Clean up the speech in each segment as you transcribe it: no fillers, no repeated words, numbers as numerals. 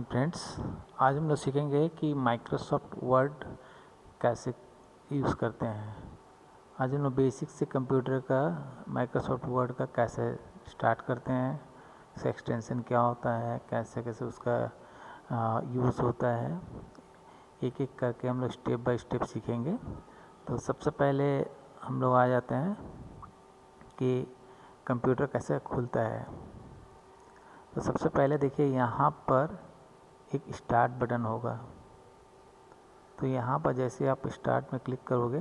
Friends, आज हम लोग सीखेंगे कि माइक्रोसॉफ्ट वर्ड कैसे यूज़ करते हैं। आज हम लोग बेसिक से कंप्यूटर का माइक्रोसॉफ्ट वर्ड का कैसे स्टार्ट करते हैं, उसका एक्सटेंशन क्या होता है, कैसे कैसे उसका यूज़ होता है, एक एक करके हम लोग स्टेप बाय स्टेप सीखेंगे। तो सबसे पहले हम लोग आ जाते हैं कि कंप्यूटर कैसे खुलता है। तो सबसे पहले देखिए यहाँ पर एक स्टार्ट बटन होगा। तो यहाँ पर जैसे आप स्टार्ट में क्लिक करोगे,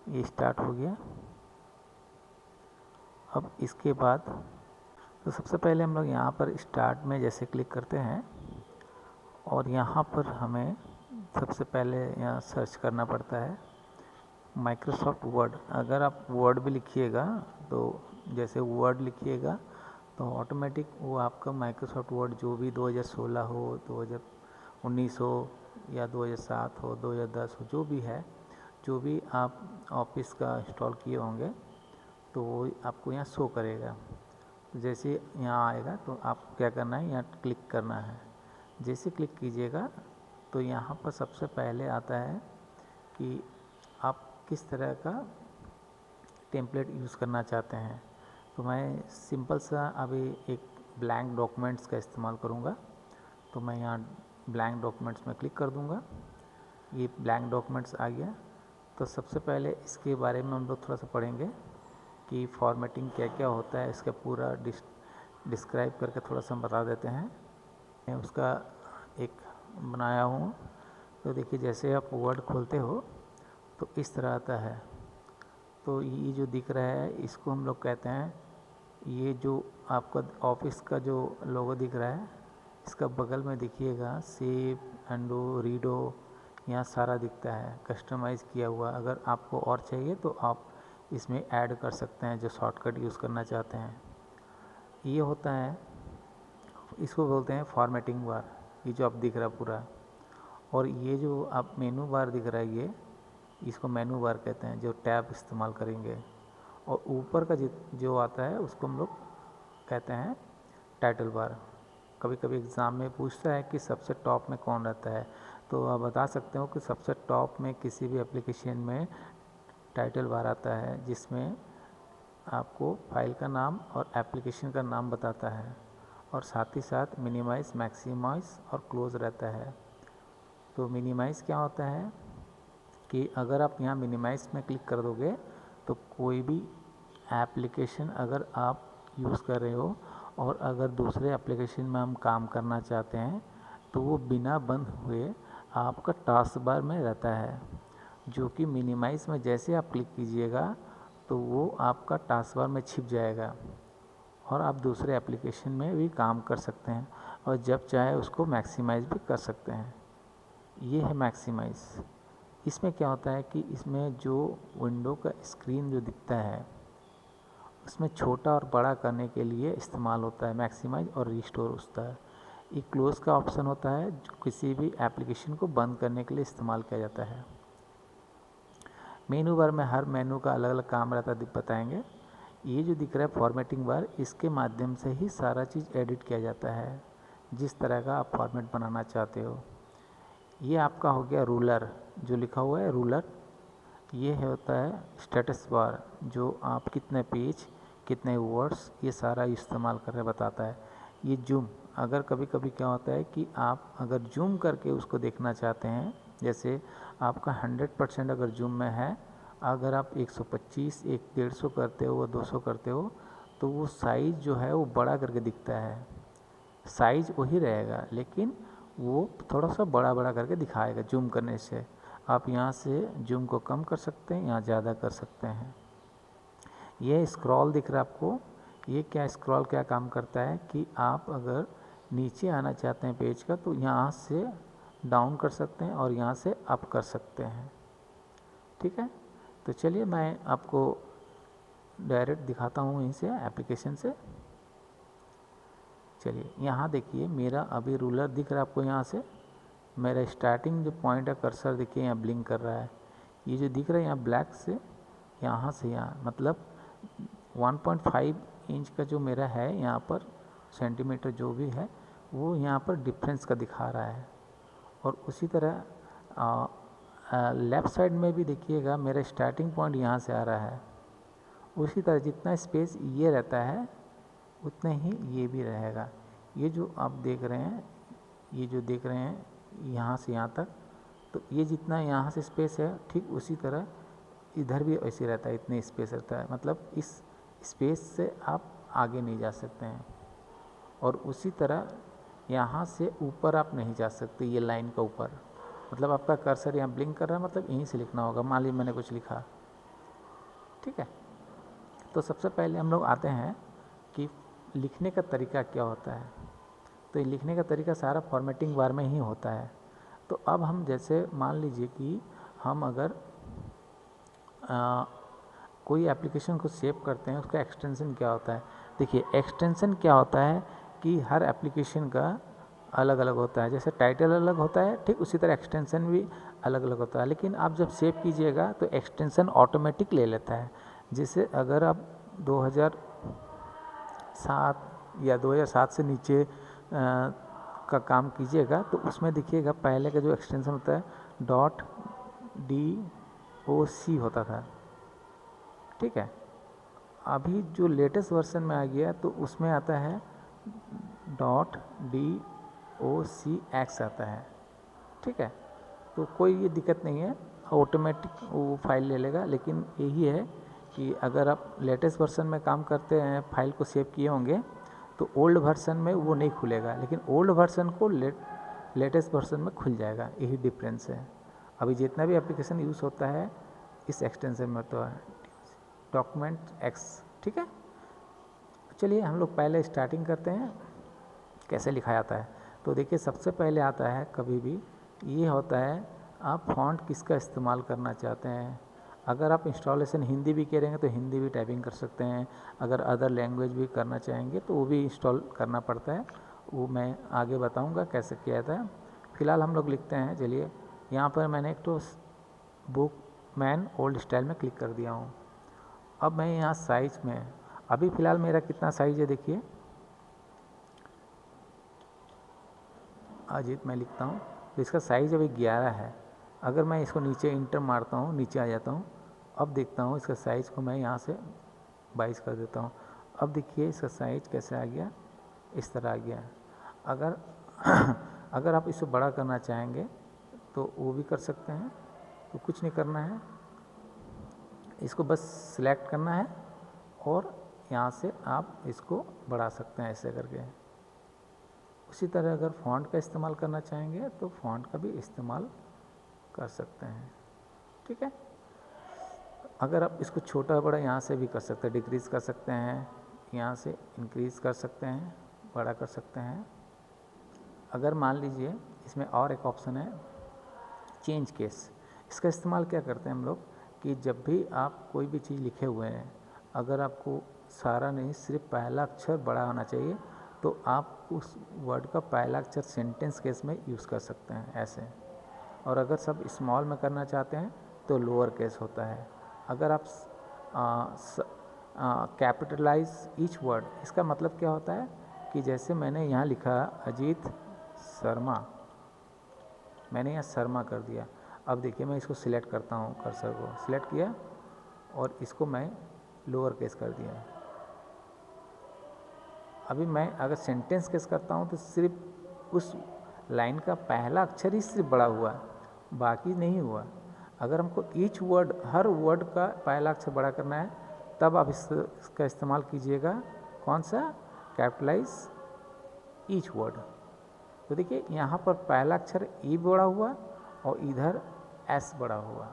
ये स्टार्ट हो गया। अब इसके बाद तो सबसे पहले हम लोग यहाँ पर स्टार्ट में जैसे क्लिक करते हैं और यहाँ पर हमें सबसे पहले यहाँ सर्च करना पड़ता है माइक्रोसॉफ्ट वर्ड। अगर आप वर्ड भी लिखिएगा तो जैसे वर्ड लिखिएगा तो ऑटोमेटिक वो आपका माइक्रोसॉफ्ट वर्ड जो भी 2016 हो, 2019 हो या 2007 हो, 2010 हो, जो भी है, जो भी आप ऑफिस का इंस्टॉल किए होंगे तो वो आपको यहाँ शो करेगा। तो जैसे यहाँ आएगा तो आपको क्या करना है, यहाँ क्लिक करना है। जैसे क्लिक कीजिएगा तो यहाँ पर सबसे पहले आता है कि आप किस तरह का टेम्पलेट यूज़ करना चाहते हैं। तो मैं सिंपल सा अभी एक ब्लैंक डॉक्यूमेंट्स का इस्तेमाल करूँगा। तो मैं यहाँ ब्लैंक डॉक्यूमेंट्स में क्लिक कर दूँगा। ये ब्लैंक डॉक्यूमेंट्स आ गया। तो सबसे पहले इसके बारे में हम लोग थोड़ा सा पढ़ेंगे कि फॉर्मेटिंग क्या क्या होता है, इसका पूरा डिस्क्राइब करके थोड़ा सा हम बता देते हैं। मैं उसका एक बनाया हूँ। तो देखिए जैसे आप वर्ड खोलते हो तो इस तरह आता है। तो ये जो दिख रहा है इसको हम लोग कहते हैं, ये जो आपका ऑफिस का जो लोगो दिख रहा है इसका बगल में देखिएगा सेव, अंडो, रीडो, यहाँ सारा दिखता है कस्टमाइज़ किया हुआ। अगर आपको और चाहिए तो आप इसमें ऐड कर सकते हैं जो शॉर्टकट यूज़ करना चाहते हैं। ये होता है, इसको बोलते हैं फॉर्मेटिंग बार, ये जो आप दिख रहा है पूरा। और ये जो आप मेनू बार दिख रहा है, ये इसको मेनू बार कहते हैं, जो टैब इस्तेमाल करेंगे। और ऊपर का जो आता है उसको हम लोग कहते हैं टाइटल बार। कभी कभी एग्ज़ाम में पूछता है कि सबसे टॉप में कौन रहता है, तो आप बता सकते हो कि सबसे टॉप में किसी भी एप्लीकेशन में टाइटल बार आता है, जिसमें आपको फाइल का नाम और एप्लीकेशन का नाम बताता है और साथ ही साथ मिनिमाइज़, मैक्सिमाइज़ और क्लोज़ रहता है। तो मिनिमाइज़ क्या होता है कि अगर आप यहाँ मिनिमाइज़ में क्लिक कर दोगे तो कोई भी एप्लीकेशन अगर आप यूज़ कर रहे हो और अगर दूसरे एप्लीकेशन में हम काम करना चाहते हैं तो वो बिना बंद हुए आपका टास्क बार में रहता है, जो कि मिनिमाइज़ में जैसे आप क्लिक कीजिएगा तो वो आपका टास्क बार में छिप जाएगा और आप दूसरे एप्लीकेशन में भी काम कर सकते हैं और जब चाहे उसको मैक्सिमाइज़ भी कर सकते हैं। ये है मैक्सिमाइज़। इसमें क्या होता है कि इसमें जो विंडो का स्क्रीन जो दिखता है उसमें छोटा और बड़ा करने के लिए इस्तेमाल होता है मैक्सिमाइज और रिस्टोर होता है। एक क्लोज का ऑप्शन होता है जो किसी भी एप्लीकेशन को बंद करने के लिए इस्तेमाल किया जाता है। मेनू बार में हर मेनू का अलग अलग काम रहता है, बताएंगे। ये जो दिख रहा है फॉर्मेटिंग बार, इसके माध्यम से ही सारा चीज़ एडिट किया जाता है जिस तरह का आप फॉर्मेट बनाना चाहते हो। ये आपका हो गया रूलर, जो लिखा हुआ है रूलर। ये होता है स्टेटस बार, जो आप कितने पेज, कितने वर्ड्स, ये सारा इस्तेमाल करके बताता है। ये जूम, अगर कभी कभी क्या होता है कि आप अगर जूम करके उसको देखना चाहते हैं, जैसे आपका 100% अगर जूम में है, अगर आप 125, 150 करते हो, 200 करते हो तो वो साइज़ जो है वो बड़ा करके दिखता है। साइज़ वही रहेगा लेकिन वो थोड़ा सा बड़ा बड़ा करके दिखाएगा जूम करने से। आप यहाँ से जूम को कम कर सकते हैं, यहाँ ज़्यादा कर सकते हैं। ये स्क्रॉल दिख रहा है आपको, ये क्या स्क्रॉल क्या काम करता है कि आप अगर नीचे आना चाहते हैं पेज का तो यहाँ से डाउन कर सकते हैं और यहाँ से अप कर सकते हैं। ठीक है, तो चलिए मैं आपको डायरेक्ट दिखाता हूँ इनसे एप्लीकेशन से। चलिए यहाँ देखिए मेरा अभी रूलर दिख रहा है आपको, यहाँ से मेरा स्टार्टिंग जो पॉइंट है कर्सर देखिए यहाँ ब्लिंक कर रहा है। ये जो दिख रहा है यहाँ ब्लैक से यहाँ मतलब 1.5 इंच का जो मेरा है यहाँ पर सेंटीमीटर जो भी है वो यहाँ पर डिफरेंस का दिखा रहा है। और उसी तरह लेफ़्ट साइड में भी देखिएगा मेरा स्टार्टिंग पॉइंट यहाँ से आ रहा है। उसी तरह जितना स्पेस ये रहता है उतना ही ये भी रहेगा। ये जो आप देख रहे हैं, ये जो देख रहे हैं यहाँ से यहाँ तक, तो ये जितना यहाँ से स्पेस है ठीक उसी तरह इधर भी ऐसे रहता है, इतने स्पेस रहता है। मतलब इस स्पेस से आप आगे नहीं जा सकते हैं। और उसी तरह यहाँ से ऊपर आप नहीं जा सकते, ये लाइन का ऊपर। मतलब आपका कर्सर यहाँ ब्लिंक कर रहा है, मतलब यहीं से लिखना होगा। मान लीजिए मैंने कुछ लिखा, ठीक है। तो सबसे पहले हम लोग आते हैं कि लिखने का तरीका क्या होता है। तो ये लिखने का तरीका सारा फॉर्मेटिंग बार में ही होता है। तो अब हम जैसे मान लीजिए कि हम अगर कोई एप्लीकेशन को सेव करते हैं, उसका एक्सटेंशन क्या होता है। देखिए एक्सटेंशन क्या होता है कि हर एप्लीकेशन का अलग अलग होता है। जैसे टाइटल अलग होता है, ठीक उसी तरह एक्सटेंशन भी अलग अलग होता है। लेकिन आप जब सेव कीजिएगा तो एक्सटेंशन ऑटोमेटिक ले लेता है। जैसे अगर आप 2007 या 2007 से नीचे का काम कीजिएगा तो उसमें देखिएगा पहले का जो एक्सटेंशन होता है .doc होता था, ठीक है। अभी जो लेटेस्ट वर्जन में आ गया तो उसमें आता है .docx आता है, ठीक है। तो कोई ये दिक्कत नहीं है, ऑटोमेटिक वो फाइल ले लेगा। लेकिन यही है कि अगर आप लेटेस्ट वर्जन में काम करते हैं, फाइल को सेव किए होंगे, तो ओल्ड वर्जन में वो नहीं खुलेगा, लेकिन ओल्ड वर्जन को लेटेस्ट वर्जन में खुल जाएगा। यही डिफरेंस है। अभी जितना भी एप्लीकेशन यूज़ होता है इस एक्सटेंशन में तो है डॉक्यूमेंट एक्स, ठीक है। चलिए हम लोग पहले स्टार्टिंग करते हैं कैसे लिखा जाता है। तो देखिए सबसे पहले आता है कभी भी ये होता है आप फ़ॉन्ट किसका इस्तेमाल करना चाहते हैं। अगर आप इंस्टॉलेशन हिंदी भी करेंगे तो हिंदी भी टाइपिंग कर सकते हैं। अगर अदर लैंग्वेज भी करना चाहेंगे तो वो भी इंस्टॉल करना पड़ता है, वो मैं आगे बताऊंगा कैसे किया जाता है। फ़िलहाल हम लोग लिखते हैं। चलिए यहाँ पर मैंने एक तो बुक मैन ओल्ड स्टाइल में क्लिक कर दिया हूँ। अब मैं यहाँ साइज में अभी फ़िलहाल मेरा कितना साइज है देखिए, अजीत मैं लिखता हूँ तो इसका साइज़ अभी 11 है। अगर मैं इसको नीचे इंटर मारता हूँ, नीचे आ जाता हूँ, अब देखता हूँ इसका साइज़ को मैं यहाँ से 22 कर देता हूँ। अब देखिए इसका साइज़ कैसे आ गया, इस तरह आ गया। अगर अगर आप इसे बड़ा करना चाहेंगे तो वो भी कर सकते हैं। तो कुछ नहीं करना है, इसको बस सिलेक्ट करना है और यहाँ से आप इसको बढ़ा सकते हैं ऐसे करके। उसी तरह अगर फ़ॉन्ट का इस्तेमाल करना चाहेंगे तो फ़ॉन्ट का भी इस्तेमाल कर सकते हैं, ठीक है। अगर आप इसको छोटा बड़ा यहाँ से भी कर सकते हैं, डिक्रीज़ कर सकते हैं, यहाँ से इंक्रीज़ कर सकते हैं, बड़ा कर सकते हैं। अगर मान लीजिए इसमें और एक ऑप्शन है चेंज केस। इसका इस्तेमाल क्या करते हैं हम लोग कि जब भी आप कोई भी चीज़ लिखे हुए हैं, अगर आपको सारा नहीं सिर्फ पहला अक्षर बड़ा होना चाहिए तो आप उस वर्ड का पहला अक्षर सेंटेंस केस में यूज़ कर सकते हैं ऐसे। और अगर सब स्मॉल में करना चाहते हैं तो लोअर केस होता है। अगर आप कैपिटलाइज ईच वर्ड, इसका मतलब क्या होता है कि जैसे मैंने यहाँ लिखा अजीत शर्मा, मैंने यहाँ शर्मा कर दिया। अब देखिए मैं इसको सिलेक्ट करता हूँ, कर्सर को सिलेक्ट किया और इसको मैं लोअर केस कर दिया। अभी मैं अगर सेंटेंस केस करता हूँ तो सिर्फ उस लाइन का पहला अक्षर ही सिर्फ बड़ा हुआ, बाकी नहीं हुआ। अगर हमको ईच वर्ड, हर वर्ड का पहला अक्षर बड़ा करना है तब आप इसका इस्तेमाल कीजिएगा। कौन सा? Capitalize each word. तो देखिए यहाँ पर पहला अक्षर ई बड़ा हुआ और इधर एस बड़ा हुआ।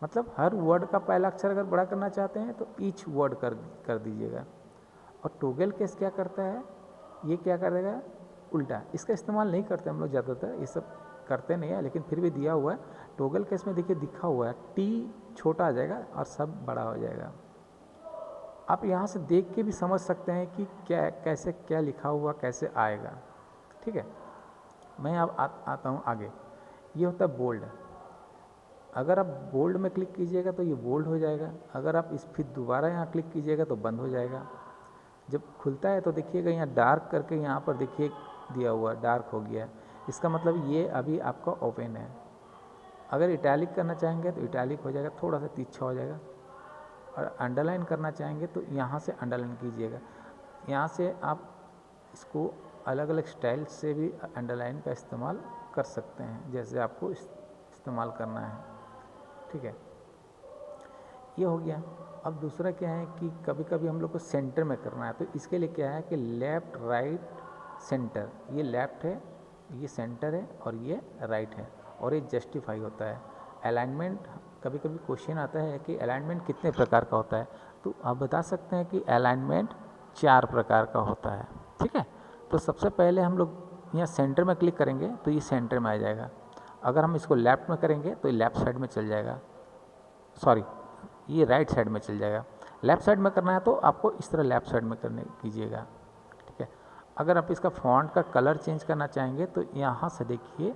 मतलब हर वर्ड का पहला अक्षर अगर बड़ा करना चाहते हैं तो ईच वर्ड कर दीजिएगा। और टॉगल केस क्या करता है, ये क्या करेगा उल्टा। इसका इस्तेमाल नहीं करते हम लोग ज़्यादातर, ये सब करते नहीं है, लेकिन फिर भी दिया हुआ है। टॉगल केस में देखिए दिखा हुआ है टी छोटा आ जाएगा और सब बड़ा हो जाएगा। आप यहाँ से देख के भी समझ सकते हैं कि क्या कैसे क्या लिखा हुआ कैसे आएगा, ठीक है। मैं अब आता हूँ आगे। ये होता है बोल्ड। अगर आप बोल्ड में क्लिक कीजिएगा तो ये बोल्ड हो जाएगा। अगर आप इस फिर दोबारा यहाँ क्लिक कीजिएगा तो बंद हो जाएगा। जब खुलता है तो देखिएगा यहाँ डार्क करके यहाँ पर देखिए दिया हुआ, डार्क हो गया, इसका मतलब ये अभी आपका ओपन है। अगर इटैलिक करना चाहेंगे तो इटैलिक हो जाएगा, थोड़ा सा तिरछा हो जाएगा। और अंडरलाइन करना चाहेंगे तो यहाँ से अंडरलाइन कीजिएगा। यहाँ से आप इसको अलग अलग स्टाइल से भी अंडरलाइन का इस्तेमाल कर सकते हैं, जैसे आपको इस्तेमाल करना है। ठीक है, ये हो गया। अब दूसरा क्या है कि कभी कभी हम लोग को सेंटर में करना है, तो इसके लिए क्या है कि लेफ़्ट राइट सेंटर, ये लेफ़्ट है, ये सेंटर है और ये राइट है, और ये जस्टिफाई होता है। अलाइनमेंट, कभी कभी क्वेश्चन आता है कि अलाइनमेंट कितने प्रकार का होता है, तो आप बता सकते हैं कि अलाइनमेंट 4 प्रकार का होता है। ठीक है, तो सबसे पहले हम लोग यहाँ सेंटर में क्लिक करेंगे तो ये सेंटर में आ जाएगा। अगर हम इसको लेफ़्ट में करेंगे तो ये लेफ़्ट साइड में चल जाएगा, सॉरी ये राइट साइड में चल जाएगा। लेफ़्ट साइड में करना है तो आपको इस तरह लेफ़्ट साइड में करने कीजिएगा। ठीक है, अगर आप इसका फॉन्ट का कलर चेंज करना चाहेंगे तो यहाँ से देखिए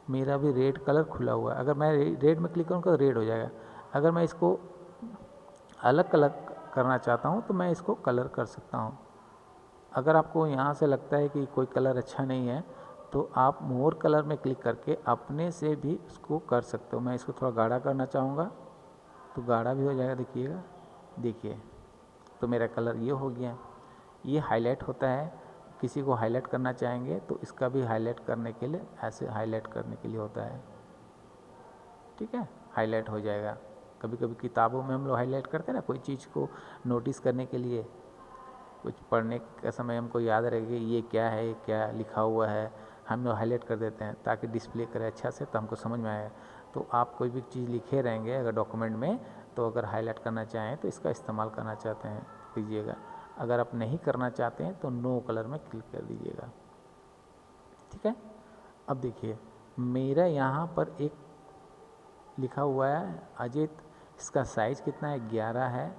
मेरा भी रेड कलर खुला हुआ है, अगर मैं रेड में क्लिक करूँगा तो रेड हो जाएगा। अगर मैं इसको अलग कलर करना चाहता हूँ तो मैं इसको कलर कर सकता हूँ। अगर आपको यहाँ से लगता है कि कोई कलर अच्छा नहीं है तो आप मोर कलर में क्लिक करके अपने से भी उसको कर सकते हो। मैं इसको थोड़ा गाढ़ा करना चाहूँगा तो गाढ़ा भी हो जाएगा, देखिएगा, देखिए तो मेरा कलर ये हो गया। ये हाईलाइट होता है, किसी को हाईलाइट करना चाहेंगे तो इसका भी हाईलाइट करने के लिए ऐसे हाईलाइट करने के लिए होता है। ठीक है, हाईलाइट हो जाएगा। कभी कभी किताबों में हम लोग हाईलाइट करते हैं ना, कोई चीज़ को नोटिस करने के लिए, कुछ पढ़ने का समय हमको याद रहे कि ये क्या है, क्या लिखा हुआ है, हम लोग हाईलाइट कर देते हैं ताकि डिस्प्ले करे अच्छा से तो हमको समझ में आए। तो आप कोई भी चीज़ लिखे रहेंगे अगर डॉक्यूमेंट में, तो अगर हाईलाइट करना चाहें तो इसका इस्तेमाल करना चाहते हैं कीजिएगा। अगर आप नहीं करना चाहते हैं तो नो कलर में क्लिक कर दीजिएगा। ठीक है, अब देखिए मेरा यहाँ पर एक लिखा हुआ है अजित, इसका साइज़ कितना है, 11 है,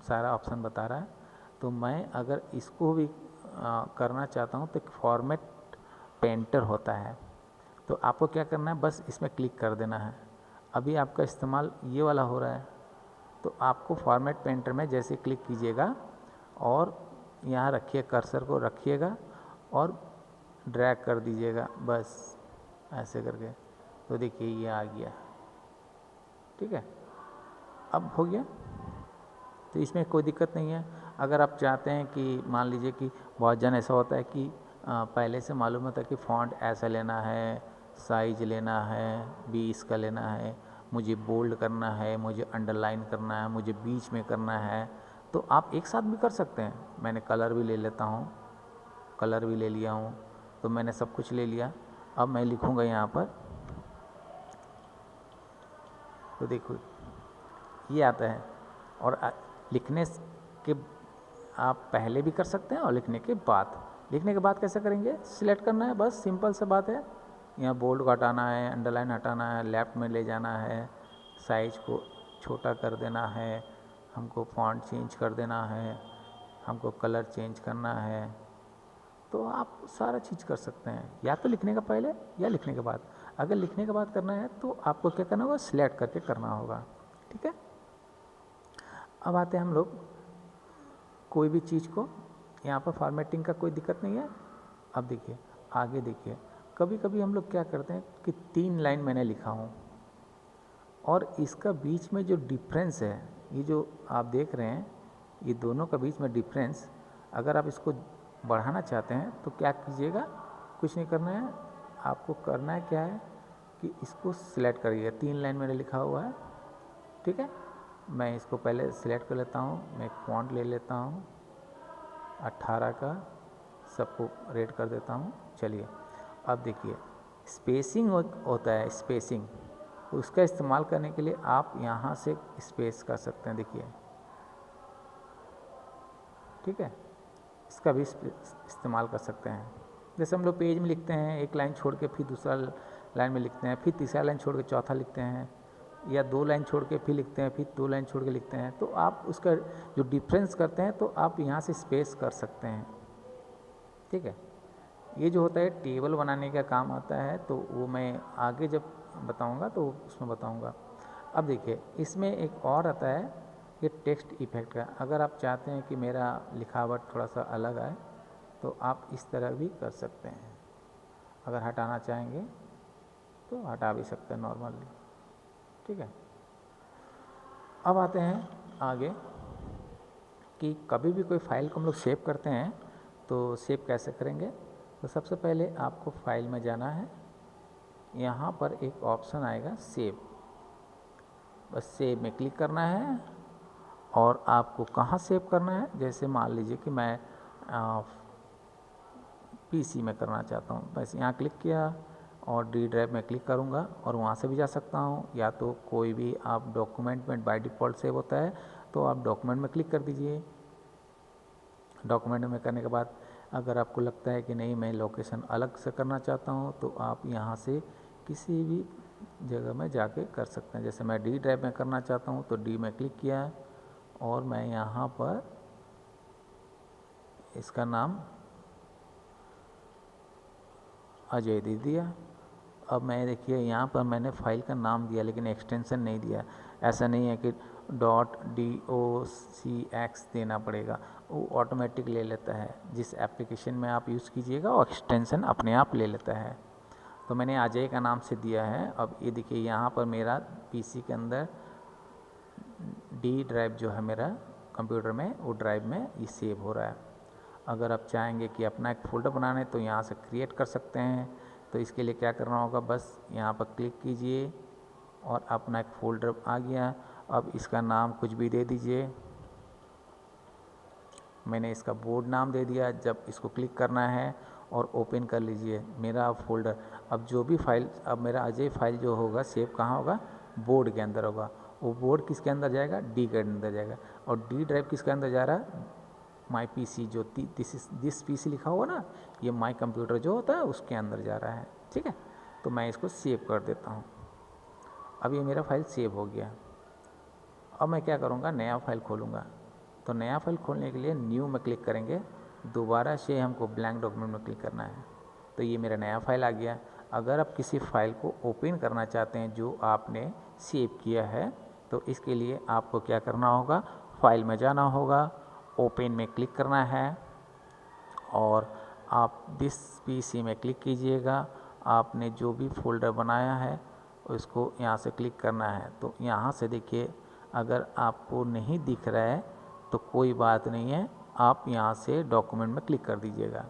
सारा ऑप्शन बता रहा है। तो मैं अगर इसको भी करना चाहता हूँ तो एक फॉर्मेट पेंटर होता है, तो आपको क्या करना है, बस इसमें क्लिक कर देना है। अभी आपका इस्तेमाल ये वाला हो रहा है, तो आपको फॉर्मेट पेंटर में जैसे क्लिक कीजिएगा और यहाँ रखिए, कर्सर को रखिएगा और ड्रैग कर दीजिएगा, बस ऐसे करके, तो देखिए ये आ गया। ठीक है, अब हो गया, तो इसमें कोई दिक्कत नहीं है। अगर आप चाहते हैं कि मान लीजिए कि बहुत जन ऐसा होता है कि पहले से मालूम होता है कि फ़ॉन्ट ऐसा लेना है, साइज लेना है, 20 का लेना है, मुझे बोल्ड करना है, मुझे अंडरलाइन करना है, मुझे बीच में करना है, तो आप एक साथ भी कर सकते हैं। मैंने कलर भी ले लेता हूँ, कलर भी ले लिया हूँ, तो मैंने सब कुछ ले लिया। अब मैं लिखूँगा यहाँ पर, तो देखो ये आता है। और लिखने के आप पहले भी कर सकते हैं और लिखने के बाद कैसे करेंगे, सिलेक्ट करना है, बस सिंपल सा बात है। यहाँ बोल्ड को हटाना है, अंडरलाइन हटाना है, लेफ़्ट में ले जाना है, साइज को छोटा कर देना है, हमको फॉन्ट चेंज कर देना है, हमको कलर चेंज करना है, तो आप सारा चीज़ कर सकते हैं, या तो लिखने का पहले या लिखने के बाद। अगर लिखने के बाद करना है तो आपको क्या करना होगा, सिलेक्ट करके करना होगा। ठीक है, अब आते हैं हम लोग कोई भी चीज़ को, यहाँ पर फॉर्मेटिंग का कोई दिक्कत नहीं है। अब देखिए आगे, देखिए कभी कभी हम लोग क्या करते हैं कि 3 लाइन मैंने लिखा हूँ और इसका बीच में जो डिफरेंस है, ये जो आप देख रहे हैं, ये दोनों का बीच में डिफरेंस, अगर आप इसको बढ़ाना चाहते हैं तो क्या कीजिएगा, कुछ नहीं करना है, आपको करना है क्या है कि इसको सिलेक्ट करिए। 3 लाइन मैंने लिखा हुआ है, ठीक है, मैं इसको पहले सिलेक्ट कर लेता हूँ। मैं एक फॉन्ट ले लेता हूँ 18 का, सबको रेड कर देता हूँ। चलिए अब देखिए स्पेसिंग होता है, स्पेसिंग, उसका इस्तेमाल करने के लिए आप यहाँ से स्पेस कर सकते हैं, देखिए, ठीक है, इसका भी इस्तेमाल कर सकते हैं। जैसे हम लोग पेज में लिखते हैं, एक लाइन छोड़ के फिर दूसरा लाइन में लिखते हैं, फिर तीसरा लाइन छोड़ के चौथा लिखते हैं, या 2 लाइन छोड़ के फिर लिखते हैं, फिर 2 लाइन छोड़ के लिखते हैं, तो आप उसका जो डिफरेंस करते हैं तो आप यहाँ से स्पेस कर सकते हैं। ठीक है, ये जो होता है टेबल बनाने का काम आता है, तो वो मैं आगे जब बताऊंगा तो उसमें बताऊंगा। अब देखिए इसमें एक और आता है ये टेक्स्ट इफेक्ट का। अगर आप चाहते हैं कि मेरा लिखावट थोड़ा सा अलग आए तो आप इस तरह भी कर सकते हैं। अगर हटाना चाहेंगे तो हटा भी सकते हैं नॉर्मली, ठीक है। अब आते हैं आगे कि कभी भी कोई फाइल को हम लोग सेव करते हैं तो सेव कैसे करेंगे। तो सबसे पहले आपको फाइल में जाना है, यहाँ पर एक ऑप्शन आएगा सेव, बस सेव में क्लिक करना है। और आपको कहाँ सेव करना है, जैसे मान लीजिए कि मैं पीसी में करना चाहता हूँ, बस यहाँ क्लिक किया और डी ड्राइव में क्लिक करूँगा और वहाँ से भी जा सकता हूँ, या तो कोई भी आप डॉक्यूमेंट में बाय डिफ़ॉल्ट सेव होता है तो आप डॉक्यूमेंट में क्लिक कर दीजिए। डॉक्यूमेंट में करने के बाद अगर आपको लगता है कि नहीं मैं लोकेशन अलग से करना चाहता हूँ तो आप यहाँ से किसी भी जगह में जाके कर सकते हैं। जैसे मैं डी ड्राइव में करना चाहता हूँ तो डी में क्लिक किया और मैं यहाँ पर इसका नाम अजय दे दिया। अब मैं देखिए यहाँ पर मैंने फाइल का नाम दिया लेकिन एक्सटेंशन नहीं दिया। ऐसा नहीं है कि .docx देना पड़ेगा, वो ऑटोमेटिक ले लेता है। जिस एप्लीकेशन में आप यूज़ कीजिएगा वो एक्सटेंशन अपने आप ले लेता है। तो मैंने अजय का नाम से दिया है। अब ये देखिए यहाँ पर मेरा पीसी के अंदर डी ड्राइव जो है मेरा कंप्यूटर में, वो ड्राइव में ये सेव हो रहा है। अगर आप चाहेंगे कि अपना एक फ़ोल्डर बनाना है तो यहाँ से क्रिएट कर सकते हैं। तो इसके लिए क्या करना होगा, बस यहाँ पर क्लिक कीजिए और अपना एक फ़ोल्डर आ गया। अब इसका नाम कुछ भी दे दीजिए, मैंने इसका बोर्ड नाम दे दिया। जब इसको क्लिक करना है और ओपन कर लीजिए मेरा फ़ोल्डर। अब जो भी फाइल, अब मेरा अजय फाइल जो होगा सेव कहाँ होगा, बोर्ड के अंदर होगा। वो बोर्ड किसके अंदर जाएगा, डी के अंदर जाएगा। और डी ड्राइव किसके अंदर जा रहा है, माई पीसी, जो दिस पीसी लिखा हुआ ना, ये माई कंप्यूटर जो होता है उसके अंदर जा रहा है, ठीक है। तो मैं इसको सेव कर देता हूँ। अब ये मेरा फाइल सेव हो गया। अब मैं क्या करूँगा, नया फाइल खोलूँगा। तो नया फाइल खोलने के लिए न्यू में क्लिक करेंगे, दोबारा से हमको ब्लैंक डॉक्यूमेंट में क्लिक करना है। तो ये मेरा नया फाइल आ गया। अगर आप किसी फाइल को ओपन करना चाहते हैं जो आपने सेव किया है तो इसके लिए आपको क्या करना होगा, फाइल में जाना होगा, ओपन में क्लिक करना है और आप दिस पीसी में क्लिक कीजिएगा। आपने जो भी फोल्डर बनाया है उसको यहाँ से क्लिक करना है। तो यहाँ से देखिए, अगर आपको नहीं दिख रहा है तो कोई बात नहीं है, आप यहाँ से डॉक्यूमेंट में क्लिक कर दीजिएगा।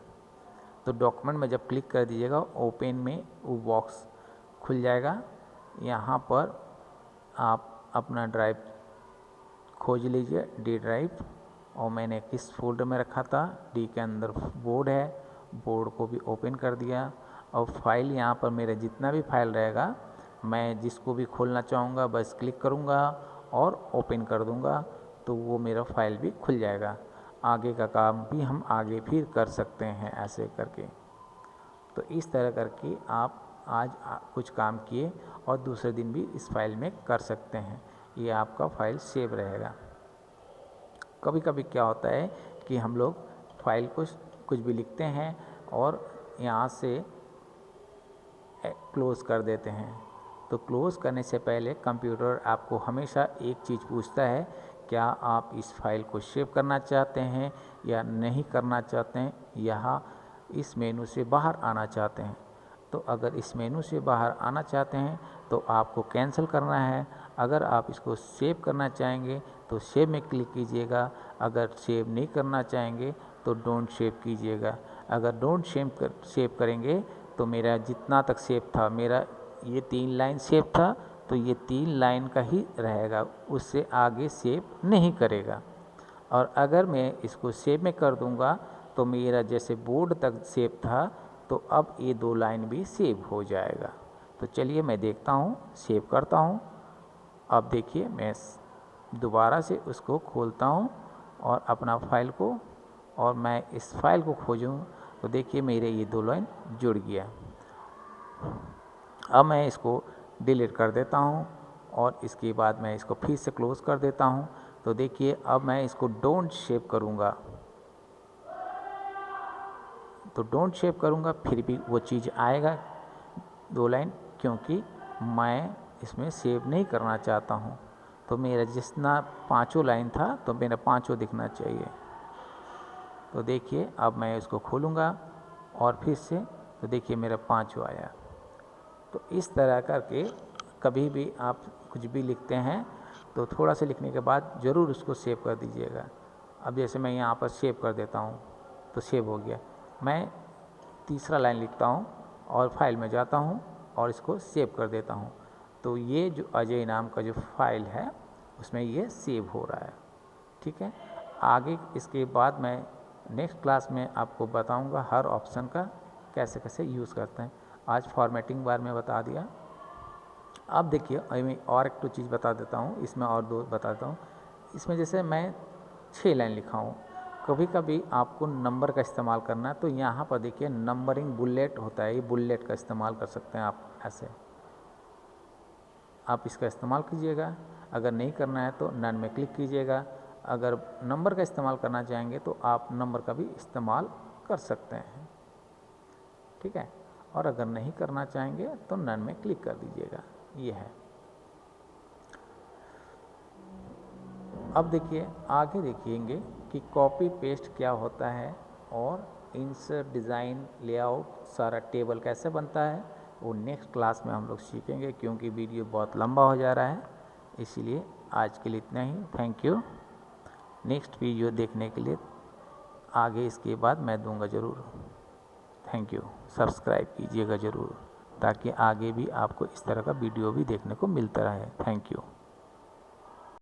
तो डॉक्यूमेंट में जब क्लिक कर दीजिएगा, ओपन में वो बॉक्स खुल जाएगा। यहाँ पर आप अपना ड्राइव खोज लीजिए, डी ड्राइव, और मैंने किस फोल्डर में रखा था, डी के अंदर बोर्ड है, बोर्ड को भी ओपन कर दिया। और फाइल यहाँ पर मेरा जितना भी फाइल रहेगा, मैं जिसको भी खोलना चाहूँगा बस क्लिक करूँगा और ओपन कर दूँगा तो वो मेरा फाइल भी खुल जाएगा। आगे का काम भी हम आगे फिर कर सकते हैं ऐसे करके। तो इस तरह करके आप आज कुछ काम किए और दूसरे दिन भी इस फाइल में कर सकते हैं। ये आपका फाइल सेव रहेगा। कभी कभी क्या होता है कि हम लोग फाइल को कुछ भी लिखते हैं और यहाँ से क्लोज़ कर देते हैं। तो क्लोज़ करने से पहले कंप्यूटर आपको हमेशा एक चीज़ पूछता है, क्या आप इस फाइल को सेव करना चाहते हैं या नहीं करना चाहते हैं, यहाँ इस मेनू से बाहर आना चाहते हैं। तो अगर इस मेनू से बाहर आना चाहते हैं तो आपको कैंसिल करना है। अगर आप इसको सेव करना चाहेंगे तो सेव में क्लिक कीजिएगा। अगर सेव नहीं करना चाहेंगे तो डोंट सेव कीजिएगा। अगर डोंट सेव करेंगे तो मेरा जितना तक सेव था, मेरा ये 3 लाइन सेव था तो ये 3 लाइन का ही रहेगा, उससे आगे सेव नहीं करेगा। और अगर मैं इसको सेव में कर दूंगा तो मेरा जैसे बोर्ड तक सेव था तो अब ये 2 लाइन भी सेव हो जाएगा। तो चलिए मैं देखता हूँ, सेव करता हूँ। अब देखिए मैं दोबारा से उसको खोलता हूँ और अपना फाइल को, और मैं इस फाइल को खोजूँ तो देखिए मेरे ये 2 लाइन जुड़ गया। अब मैं इसको डिलीट कर देता हूँ और इसके बाद मैं इसको फिर से क्लोज़ कर देता हूँ। तो देखिए अब मैं इसको डोंट सेव करूँगा, तो डोंट सेव करूँगा फिर भी वो चीज़ आएगा 2 लाइन, क्योंकि मैं इसमें सेव नहीं करना चाहता हूँ। तो मेरा जितना 5 लाइन था तो मेरा 5 दिखना चाहिए। तो देखिए अब मैं इसको खोलूँगा और फिर से तो देखिए मेरा 5 आया। तो इस तरह करके कभी भी आप कुछ भी लिखते हैं तो थोड़ा सा लिखने के बाद ज़रूर उसको सेव कर दीजिएगा। अब जैसे मैं यहाँ पर सेव कर देता हूँ तो सेव हो गया। मैं तीसरा लाइन लिखता हूँ और फाइल में जाता हूँ और इसको सेव कर देता हूँ, तो ये जो अजय नाम का जो फाइल है उसमें ये सेव हो रहा है। ठीक है, आगे इसके बाद मैं नेक्स्ट क्लास में आपको बताऊंगा हर ऑप्शन का कैसे कैसे यूज़ करते हैं। आज फॉर्मेटिंग बार में बता दिया। अब देखिए मैं और एक तो चीज़ बता देता हूँ, इसमें और 2 बताता हूँ। इसमें जैसे मैं 6 लाइन लिखा हूँ, कभी कभी आपको नंबर का इस्तेमाल करना है तो यहाँ पर देखिए नंबरिंग बुलेट होता है, ये बुलेट का इस्तेमाल कर सकते हैं आप। ऐसे आप इसका इस्तेमाल कीजिएगा। अगर नहीं करना है तो नन में क्लिक कीजिएगा। अगर नंबर का इस्तेमाल करना चाहेंगे तो आप नंबर का भी इस्तेमाल कर सकते हैं। ठीक है, और अगर नहीं करना चाहेंगे तो नन में क्लिक कर दीजिएगा। ये है। अब देखिए आगे देखेंगे कि कॉपी पेस्ट क्या होता है और इंसर्ट, डिज़ाइन, लेआउट, सारा टेबल कैसे बनता है वो नेक्स्ट क्लास में हम लोग सीखेंगे, क्योंकि वीडियो बहुत लंबा हो जा रहा है। इसीलिए आज के लिए इतना ही। Thank you. नेक्स्ट वीडियो देखने के लिए आगे इसके बाद मैं दूंगा ज़रूर। Thank you. सब्सक्राइब कीजिएगा ज़रूर ताकि आगे भी आपको इस तरह का वीडियो भी देखने को मिलता रहे। Thank you.